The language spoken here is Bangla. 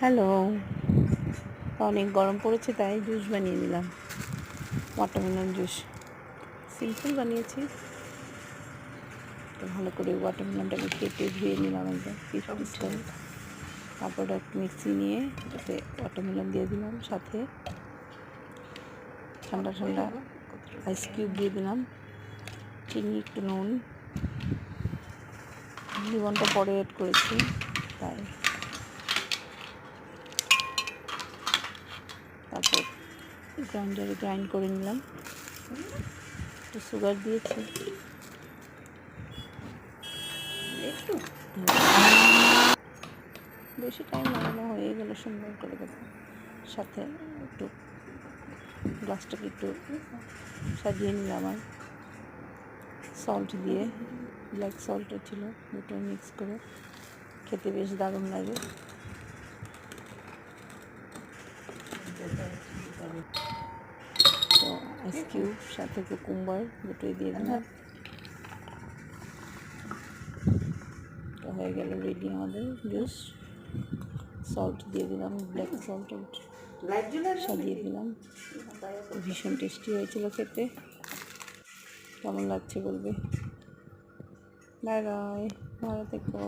হ্যালো, অনেক গরম পড়েছে তাই জুস বানিয়ে নিলাম। ওয়াটারমেলন জুস সিম্পল বানিয়েছি। তো ভালো করে ওয়াটারমেলনটাকে কেটে ধুয়ে নিলাম একদম পিস পিস করে। তারপর মিক্সি নিয়ে এতে ওয়াটারমেলন দিয়ে দিলাম, সাথে ঠান্ডা ঠান্ডা আইস কিউব দিয়ে দিলাম, চিনি, একটু নুন। লিমনটা পরে অ্যাড করেছি তাই। তারপর গ্রাইন্ডারে গ্রাইন্ড করে নিলাম, একটু সুগার দিয়েছি, একটু বেশি টাইম লাগানো হয়ে গেল সুন্দর করে। দেখো, সাথে একটু গ্লাসটাকে একটু সাজিয়ে নিলাম আর সল্ট দিয়ে, ব্ল্যাক সল্টও ছিল, দুটো মিক্স করে খেতে বেশ দারুণ লাগে। তো আইস কিউব সাথে কুকুম্বার দুটোই দিয়ে দিলাম। তো হয়ে গেল রেডি আমাদের জুস। সল্ট দিয়ে দিলাম, ব্ল্যাক সল্ট সাজিয়ে দিলাম। ভীষণ টেস্টি হয়েছিল খেতে। কেমন লাগছে বলবে। বাই বাই, ভালো থেকো।